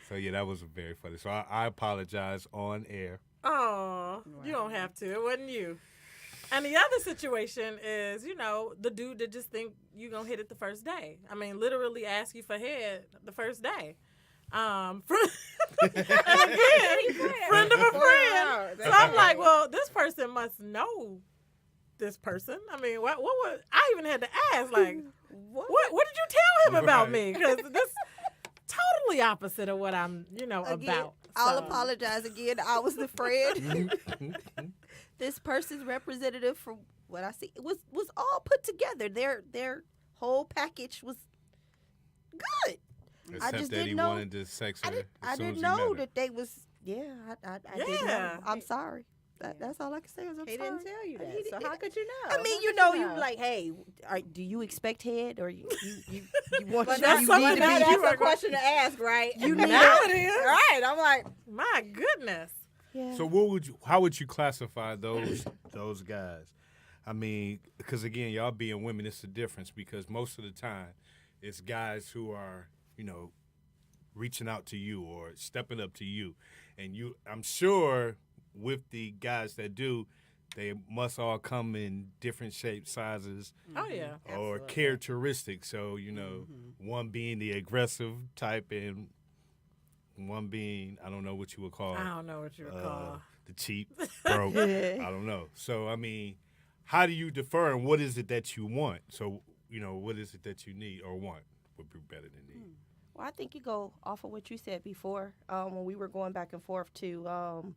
So yeah, that was very funny. So I apologize on air. Oh, you don't have to. It wasn't you. And the other situation is, you know, the dude that just think you gonna hit it the first day. I mean, literally ask you for head the first day. And again, friend of a friend. So I'm like, well, this person must know this person. I mean, what would I even had to ask? Like, what did you tell him about Right. me? Because this totally opposite of what I'm, you know, Again, about. I'll So- apologize again. I was the friend. This person's representative, from what I see, was all put together. Their whole package was good. Except just that didn't he know- wanted to sex her. I as soon didn't as he know met her. that they was. Yeah, I didn't know. Yeah. I'm sorry. That's all I can say is I'm He sorry. didn't tell you He that. didn't- So how could you know? I mean, How you could know, you like, hey, do you expect head or you want But you, that's you something need to that be you that's are a question to ask, right? You need Now a- it is. Right. I'm like, My goodness. Yeah. So how would you classify those guys? I mean, because again, y'all being women, it's a difference because most of the time it's guys who are, you know, reaching out to you or stepping up to you. And I'm sure with the guys that do, they must all come in different shapes, sizes, Oh yeah. or Absolutely. characteristics. So, you know, one being the aggressive type and one being, I don't know what you would call I don't know what you would call. the cheap, broke. I don't know. So, I mean, how do you defer and what is it that you want? So, you know, what is it that you need or want would be better than need? Well, I think you go off of what you said before when we were going back and forth to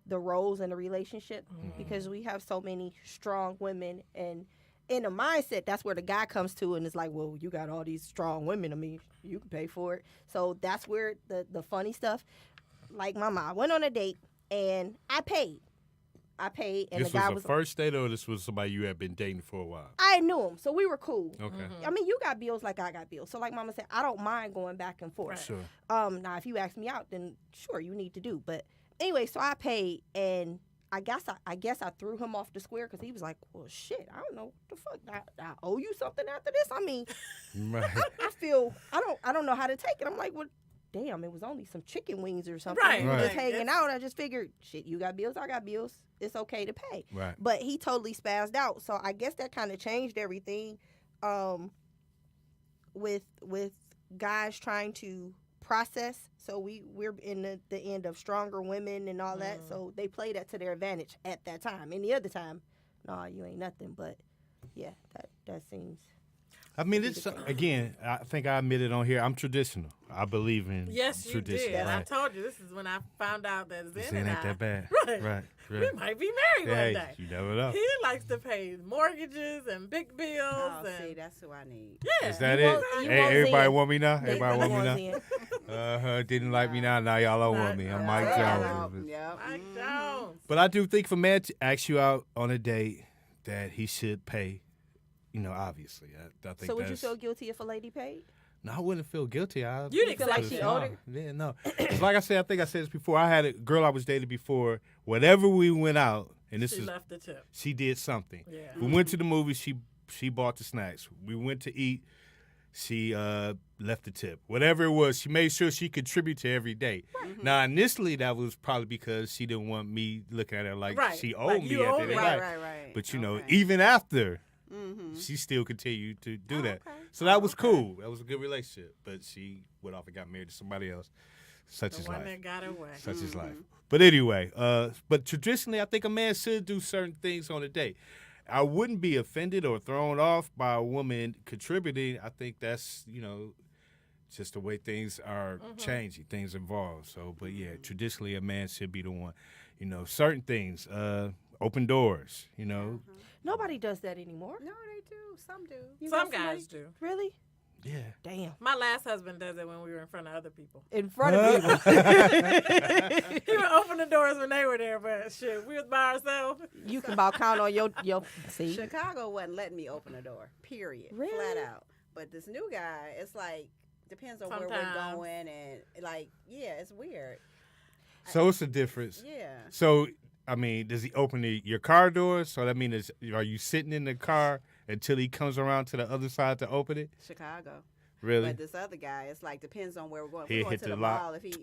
the roles in a relationship because we have so many strong women and in a mindset, that's where the guy comes to and it's like, well, you got all these strong women. I mean, you can pay for it. So that's where the funny stuff, like mama, I went on a date and I paid. And This the guy was a first date or this was somebody you had been dating for a while? I knew him, so we were cool. Okay. I mean, you got bills like I got bills. So like mama said, I don't mind going back and forth. Sure. Now if you ask me out, then sure you need to do. But anyway, so I paid, and I guess I threw him off the square because he was like, well, shit, I don't know what the fuck. I owe you something after this. I mean, Right. I don't know how to take it. I'm like, well, damn, it was only some chicken wings or something. Right, We were just right. hanging out. I just figured, shit, you got bills, I got bills. It's okay to pay. Right. But he totally spazzed out. So I guess that kind of changed everything with guys trying to process. So we're in the end of stronger women and all that. So they play that to their advantage at that time. Any other time, no, you ain't nothing. But yeah, that seems. I mean, it's again. I think I admitted on here. I'm traditional. I believe in Yes, you tradition. did. Right? I told you this is when I found out that Zen It and ain't I, that bad. Right. Right. We might be married Hey, one day. you never know. He likes to pay mortgages and big bills. Oh, and see, that's who I need. yeah, Is that You it? want- you Hey, want everybody Zen. want me now? They Everybody want me want now? Zen. Didn't like me now. Now y'all all want me. I'm Mike Jones. Yep. Mike Jones. But I do think if a man asks you out on a date, that he should pay. You know, obviously. I think So would you that's- feel guilty if a lady paid? No, I wouldn't feel guilty. You'd feel like accept she it. owed her? Yeah, no. 'Cause like I said, I think I said this before. I had a girl I was dating before. Whenever we went out, and this She is left the tip. she did something. Yeah. We went to the movies. She bought the snacks. We went to eat. She left the tip. Whatever it was, she made sure she contributed to every date. Now, initially, that was probably because she didn't want me looking at her like Right. she Like owed me you at the owe end me. of the Right, night. right. But you know, Okay. even after, Mm-hmm. she still continued to do that. okay. So that was cool. That was a good relationship. But she went off and got married to somebody else. Such The is one life. that got away. Such is life. But anyway, but traditionally, I think a man should do certain things on a date. I wouldn't be offended or thrown off by a woman contributing. I think that's, you know, just the way things are changing, things evolve. So, but yeah, traditionally, a man should be the one, you know, certain things, open doors, you know. Nobody does that anymore. No, they do. Some do. You Some got somebody- guys do. Really? Yeah. Damn. My last husband does it when we were in front of other people. In front of people. He would open the doors when they were there, but shit, we was by ourselves. You can about count on your see. Chicago wasn't letting me open the door. Period. Really? Flat out. But this new guy, it's like depends on where we're Sometimes. going and like it's weird. So it's a difference. Yeah. So, I mean, does he open your car door? So that means, are you sitting in the car until he comes around to the other side to open it? Chicago. Really? But this other guy, it's like depends on where we're going. If He'll we're going hit to the the lock. mall. If he,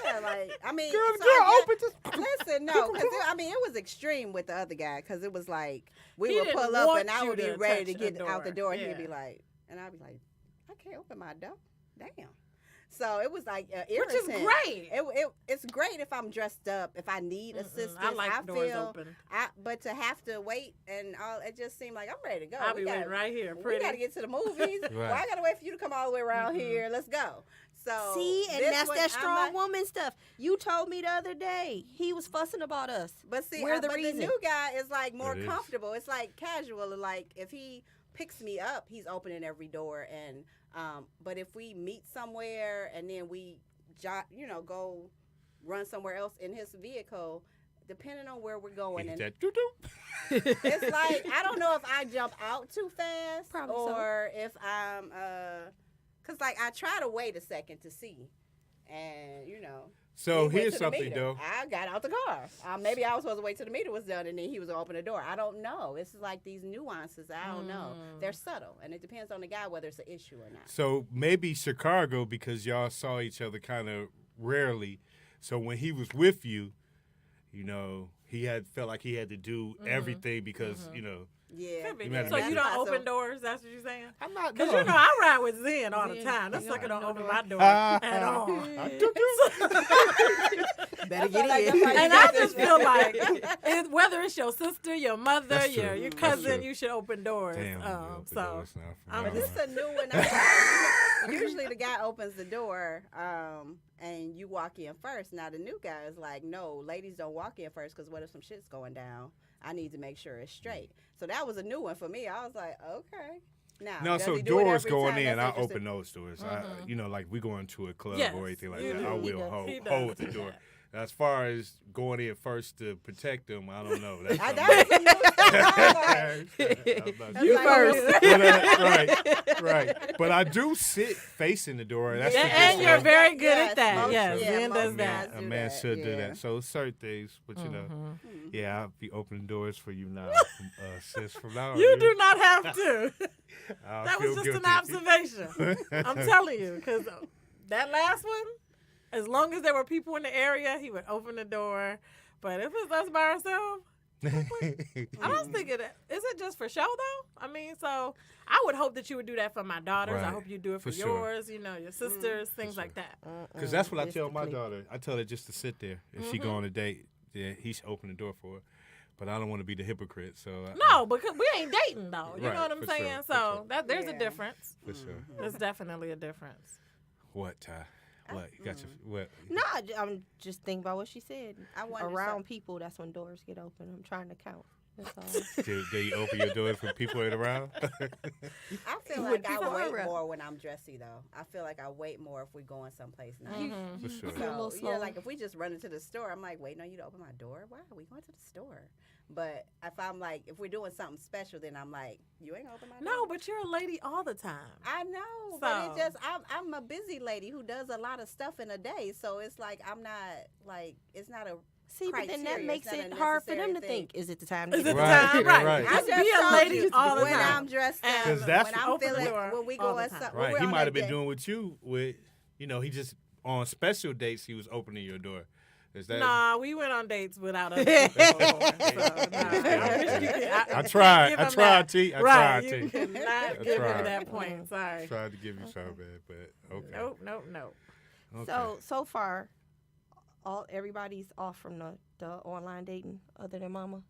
yeah, like I mean, Girl, so girl, I open guess- Listen, no, because I mean, it was extreme with the other guy because it was like we He would didn't pull up want and I you would be to ready to touch get the out the door. door, and he'd be Yeah. like, and I'd be like, I can't open my door. Damn. So it was like Which is irritant. great. It's great if I'm dressed up, if I need assistance. I like doors feel, open. but to have to wait and all, it just seemed like I'm ready to go. I'll We be gotta- waiting right here, we pretty. got to get to the movies. Right. Well, I got to wait for you to come all the way around here. Let's go. So See, and this that's one, that I'm strong like- woman stuff. You told me the other day he was fussing about us. But see, We're the but reason. the new guy is like more It is. comfortable. It's like casual. Like if he picks me up, he's opening every door. And but if we meet somewhere and then we, go run somewhere else in his vehicle, depending on where we're going, Hit and that doo-doo. it's like I don't know if I jump out too fast Probably so. or if I'm because like I try to wait a second to see, and So he went here's to the something, meter. though. I got out the car. Maybe I was supposed to wait till the meter was done and then he was going to open the door. I don't know. It's like these nuances. I don't know. They're subtle, and it depends on the guy whether it's an issue or not. So maybe Chicago, because y'all saw each other kind of rarely. So when he was with you, he felt like he had to do everything because, Yeah. Could be. You might So have you been- don't So- open doors? That's what you're saying? I'm not. Because I ride with Zen all the Zen, time. That you sucker don't don't open open no my door door. at all. Better get get in. in. And I just feel like whether it's your sister, your mother, That's your true. your That's cousin, true. you should open doors. Damn, So I'm But just- this is a new one. Usually the guy opens the door and you walk in first. Now the new guy is like, no, ladies don't walk in first because what if some shit's going down? I need to make sure it's straight. So that was a new one for me. I was like, okay. Now, No, does so he do it doors every going time? in, That's I interesting. open those doors. Like we going to a club Yes, or anything like you that. do. I He will does. He hold does. the door. As far as going in first to protect them, I don't know. That's That was a new something. That's You like- first. right. But I do sit facing the door. That's Yeah, the and you're difference. very good Yes, at that. most- Yes, yeah, Zen does most that. guys A do man that, should do yeah. that. So certain things, but Mm-hmm. yeah, I'll be opening doors for you now, sis. From now on, You do not have to. I'll That feel was just an guilty. observation. I'm telling you, because that last one, as long as there were people in the area, he would open the door. But if it's us by ourselves, I was thinking, is it just for show though? I mean, so I would hope that you would do that for my daughters. Right. I hope you do it for For sure. yours. You know, your sisters, things like that. Because that's what I tell my daughter. I tell her just to sit there. If she go on a date, yeah, he should open the door for her. But I don't want to be the hypocrite. So No, because we ain't dating though. You Right, know what I'm for saying? sure, for So sure. that there's a Yeah. difference. for sure. There's definitely a difference. What, Ty? What? You got your what? No, I'm just thinking about what she said. I wanted to Around people, that's when doors get open. I'm trying to count. That's all. Do you open your doors for people that around? I feel Would like be I fun, wait right? more when I'm dressy though. I feel like I wait more if we're going someplace nice. For sure. a little So yeah, slower. like if we just run into the store, I'm like waiting on you to open my door. Why are we going to the store? But if I'm like, if we're doing something special, then I'm like, you ain't gonna open my door. No, but you're a lady all the time. I know, but it So- just I'm a busy lady who does a lot of stuff in a day, so it's like I'm not like it's not a. See, but then that criteria. makes It's not it a hard for them to necessary think, is it the time to Is get it the Right, time? right. Right. I Just just be a told lady you all the when time. I'm dressed up, And- 'Cause that's when I'm open the feeling door when we all go the at time. something. Right. we're He on might a have been date. doing with you with, he just on special dates he was opening your door. Is that? Nah, we went on dates without other people. I tried. I tried, T. I Right, tried, you T. cannot I give tried. him that point. Sorry. Tried to give you some, man, but okay. Nope. Okay. So far, everybody's off from the online dating other than Mama.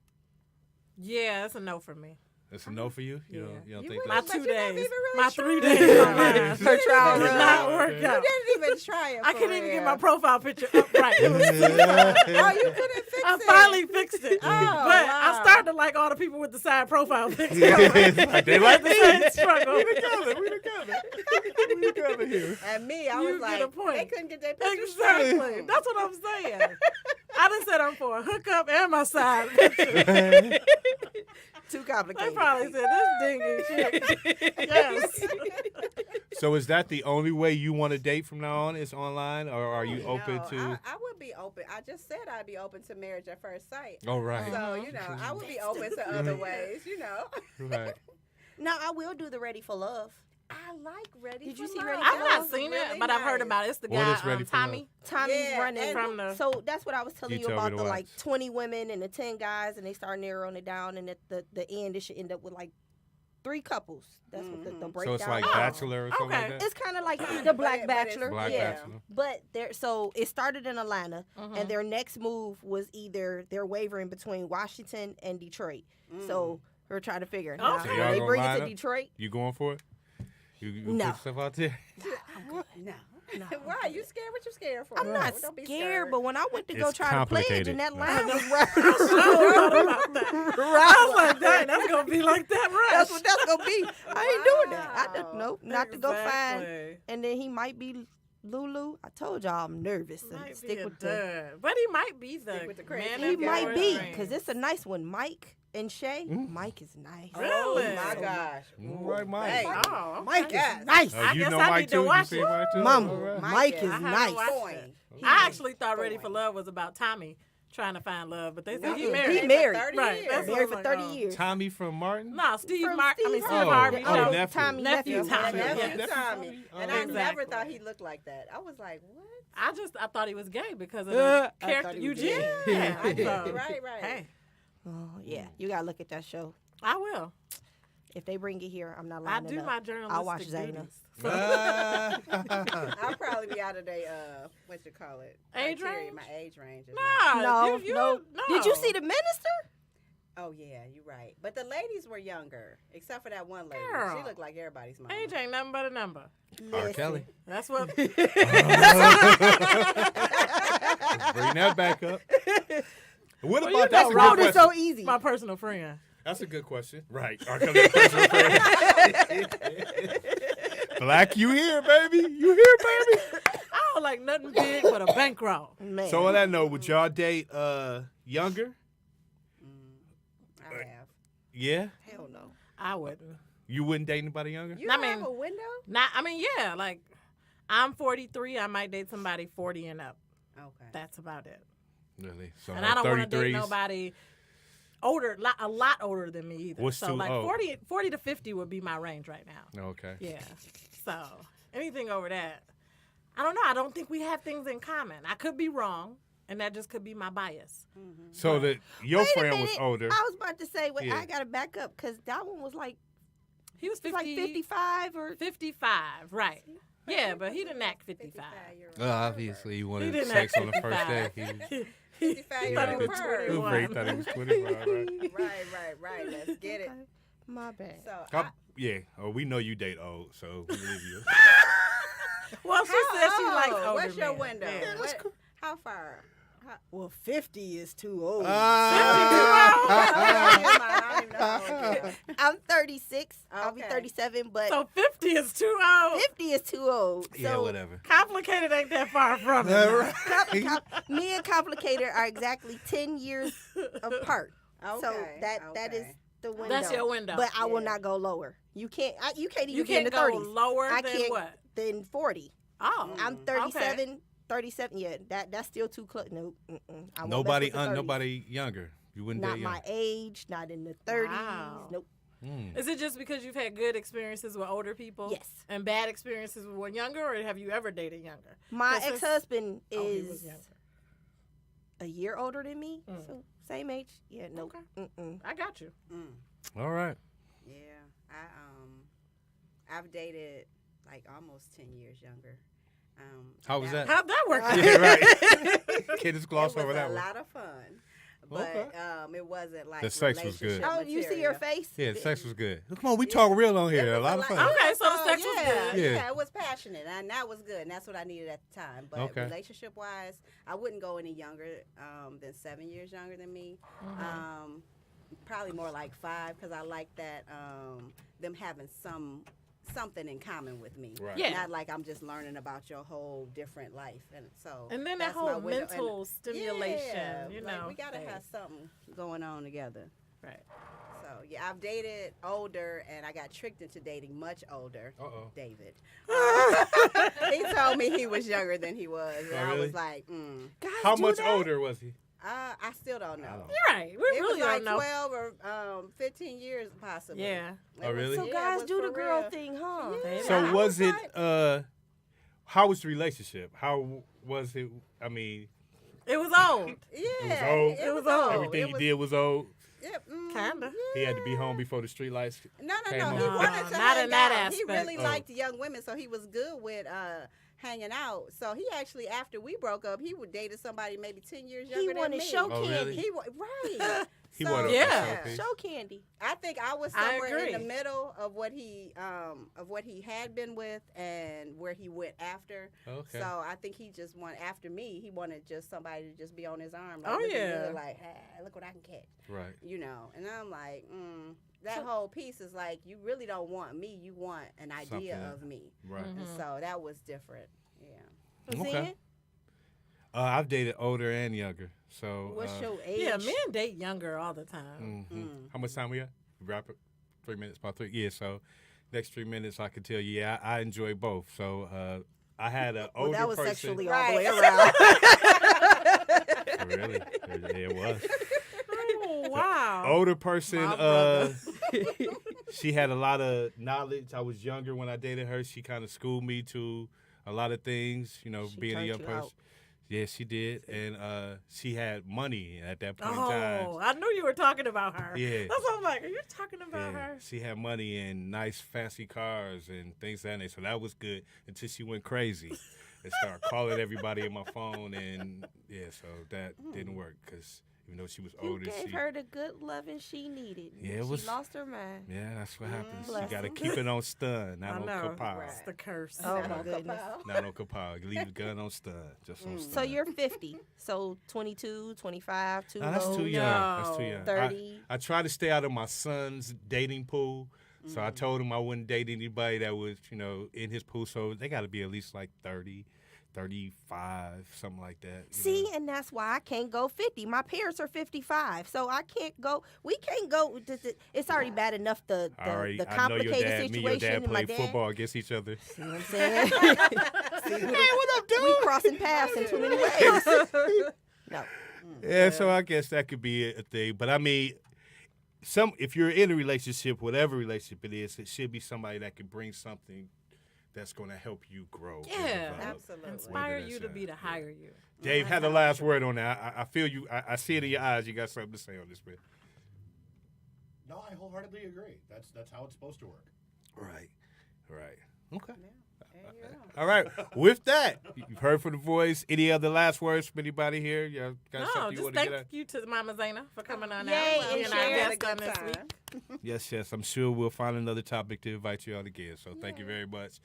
Yeah, that's a no for me. That's a no for you. You Yeah. don't You think wouldn't- My that's but 2 you never days, even really my tried 3 it. days online. Her trial did run. not work You out. didn't even try it. I for couldn't even real. get my profile picture up right. It was Oh, you couldn't fix I it. finally fixed it. Oh, but I wow. started to like all the people with the side profile pictures. Like, they like the me. same struggle. We together here. And me, I You was get a like, point. they couldn't get their picture Exactly. straight. That's what I'm saying. I done said I'm for a hookup and my side picture. Too They complicated. probably said this dingy shit. Yes. So is that the only way you want to date from now on? Is online, or are you open No, to? I would be open. I just said I'd be open to marriage at first sight. Oh right, So, you know, I would be open to other ways, you know. right. Now, I will do the Ready for Love. I like Ready Did for you see Love. Ready I've for not Love? seen it, Really but I've heard nice. about it. It's the What guy, is Ready for Tommy. Tommy's Yeah, running and- From the So that's what I was telling You you told me about to the watch. 20 women and the 10 guys, and they start narrowing it down, and at the end it should end up with like 3 couples. That's what the So breakdown. it's like Oh, Bachelor or something okay. like that. It's kind of like the Black but it's- Bachelor. Black yeah. Bachelor. But so it started in Atlanta, and their next move was either they're wavering between Washington and Detroit. So we're trying to figure it out. Okay. So Will y'all they gonna bring it line to up? Detroit? You going for it? You No. put stuff out there? No. Why? You scared? What you scared for? I'm not Don't be scared, but when I went to go It's try to pledge, complicated. and that No. line was I thought about that. I was like, dang, that's going to be like that, right? That's what that's gonna be. I ain't doing that. I just Wow. nope, not to go find. Exactly. And then he might be Lulu. I told y'all I'm nervous. So Might stick be with a the. dud. But he might be the with the crazy. man He of might your be dreams. because it's a nice one. Mike and Shay. Mike is nice. Really? Oh my gosh. All right, Mike. Hey. Oh, okay. Mike Yes. is nice. Oh, I you guess know I Mike need to too? You watch see it. Mike too? Mama, All right. Mike yeah. is I haven't nice. watched Boy. it. He I is actually thought Ready for boy. Love was about Tommy trying to find love, but they said he Mm-mm. married. He married. 30 Right, years. that's what married I'm for 30 like, oh. years. Tommy from Martin. No, Steve From Martin. I mean, Steve Steve Harvey. Harvey. Oh, show. nephew. Tommy, Nephew nephew. Tommy. My Yeah. nephew Tommy. And I Exactly. never thought he looked like that. I was like, what? I thought he was gay because of I the thought character he was Eugene. gay. Yeah, I did. so, Right. Hey, Oh yeah, you gotta look at that show. I will. If they bring it here, I'm not I lining do up. my journalistic I'll watch Zaina. duties. I'll probably be out of their, what you call it? Age criteria. range? My age range. Is not- Nah, No, you, no. Did you see the minister? Oh, yeah, you're right. But the ladies were younger, except for that one lady. Girl. She looked like everybody's mom. Age ain't nothing but a number. R. Kelly. That's what. Bring that back up. What Well, about you that's know, a Road good is question. so easy. My personal friend. That's a good question. Right. R. Kelly, personal friend. Black, you here, baby? You here, baby? I don't like nothing big but a bankroll. Man. So on that note, would y'all date younger? I have. Yeah. Hell no. I wouldn't. You wouldn't date anybody younger? You I don't have mean- a window? Not. I mean, yeah. Like, I'm 43. I might date somebody 40 and up. Okay. That's about it. Really? So And I don't want to date 33s? nobody older, a lot older than me either. What's so too like old? 40 to 50 would be my range right now. Okay. Yeah. So anything over that, I don't know. I don't think we have things in common. I could be wrong. and that just could be my bias. So that your Wait a friend was minute. older. I was about to say, wait, Yeah. I got to back up because that one was like, He was 50, like 55 or 55, right? Yeah, but he didn't act 55. Well, obviously, he wanted didn't sex act on the first day. 55. He 55 He year thought he old was bird. 21. He thought he was 25, right? Right. Let's get it. my bad. So, Yeah. Oh, we know you date old, so we leave you. Well, she said she likes older What's your men. window? Yeah. How far? Well, 50 is too old. I don't even know how old you are. I'm 36. I'll be Okay. 37, but So 50 is too old. 50 is too old. Yeah, So whatever. Complicated ain't that far from it. me and Complicated are exactly 10 years apart. So Okay, that is the window. That's your window. But I will Yeah. not go lower. You can't even You be in can't the go 30s. lower I than can't what? than 40. Oh. I'm 37. 37. Yeah, that's still too close. No, I won't Nobody, mess with the 30s. nobody younger. You wouldn't Not date my younger. age. Not in the 30s. Wow. Nope. Is it just because you've had good experiences with older people? Yes. And bad experiences with one younger, or have you ever dated younger? My This is- ex-husband Oh, he was is younger. a year older than me, Mm. so same age. Yeah, nope. Okay. I got you. All right. Yeah, I've dated like almost 10 years younger. How was that? How'd that work? Yeah, right. Can't just gloss It was over that a one. lot of fun, but Okay. It wasn't like The sex was good. relationship Oh, you see your material. face? Yeah, the sex was good. Come on, we talk real on here. A It was lot of fun. lot- Okay, so the sex was yeah, good. Yeah. Yeah, it was passionate, and that was good, and that's what I needed at the time. But Okay. relationship-wise, I wouldn't go any younger than 7 years younger than me. Probably more like 5, because I like that them having something in common with me. Right. Yeah. Not like I'm just learning about your whole different life, and so. And then that that's my whole window. And- mental stimulation, yeah, you like, know. we gotta thing. have something going on together. Right. So yeah, I've dated older, and I got tricked into dating much older. Uh-oh. David. He told me he was younger than he was, and Oh, I really? was like, Guys How do much that? older was he? I still don't know. You're right. We It really was like don't know. 12 or 15 years possibly. Yeah. It Oh, was- really? So yeah, it guys was do the for girl real. thing, huh? They So Yeah. was it? like- How was the relationship? How was it? I mean, It was old. Yeah, old. It was old. everything It he was- did was old. Yeah, Kinda. He had to be home before the street lights. No, Came He on. No, wanted to not hang in that out. He aspect. really Oh. liked young women, so he was good with hanging out. So he actually, after we broke up, he would dated somebody maybe 10 years younger He than wanted me. show Oh, really? candy. Right. He So, wanted a Yeah. showpiece. Show candy. I think I was I somewhere in the agree. middle of what he had been with and where he went after. Okay. So I think he just wanted, after me, he wanted just somebody to just be on his arm. Like, Oh, looking yeah. good, like, hey, look what I can catch. Right. You know, and I'm like, that whole piece is like, you really don't want me, you want an idea Something. of me. Right. Mm-hmm. And so that was different. Yeah. Okay. Zen, I've dated older and younger. So. what's your age? Yeah, men date younger all the time. How much time we got? Wrap it. 3 minutes, about 3. Yeah. So, next 3 minutes, I can tell you, yeah, I enjoy both. So, I had an Well, older that was person. sexually all Right. the way around. Really? Yeah, it was. Oh, wow. Older person. My brother. She had a lot of knowledge. I was younger when I dated her. She kind of schooled me to a lot of things. You know, She being a turned young you person. out. Yeah, she did, and she had money at that point in time. Oh, I knew you were talking about her. Yeah. That's what I'm like, are you talking about Yeah, her? she had money and nice, fancy cars and things like that. So that was good until she went crazy and started calling everybody on my phone. And yeah, so that didn't work because even though she was You older, gave her the good loving she needed. Yeah, and it she was- lost her mind. yeah, that's what happens. You Bless got to him. keep it on stun, not I on know. kapow. It's the curse. Oh, Not my on goodness. Kapow. Not on kapow. You leave the gun on stun, just on stun. So you're 50. So 22, 25, too No, that's low. too young. That's too No. young. 30. I try to stay out of my son's dating pool. So I told him I wouldn't date anybody that was, in his pool. So they got to be at least like 30, 35, something like that. you See, know. and that's why I can't go 50. My parents are 55, so I can't go. We can't go. It's already bad enough the I know your complicated dad, me and your situation. dad and my played dad. football against each other. See what I'm saying? Hey, what up, dude? We crossing paths in too many ways. No. Yeah, so I guess that could be a thing. But I mean, if you're in a relationship, whatever relationship it is, it should be somebody that can bring something that's going to help you grow. and Yeah, develop. Absolutely. inspire Whether you that's to be the higher you. Dave That's had the how last true. word on that. I feel you. I see it in your eyes. You got something to say on this, man. No, I wholeheartedly agree. That's how it's supposed to work. Right. Okay. There you go. All right. With that, you've heard from the voice. Any other last words from anybody here? Y'all got No, something you just want to thank get at? you to Mama Zena for coming on Yay, out. and Being our sharing. guest Had a on good this time. week. Yes. I'm sure we'll find another topic to invite you on again. So thank you very much.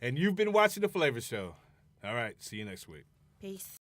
And you've been watching The Flavor Show. All right. See you next week. Peace.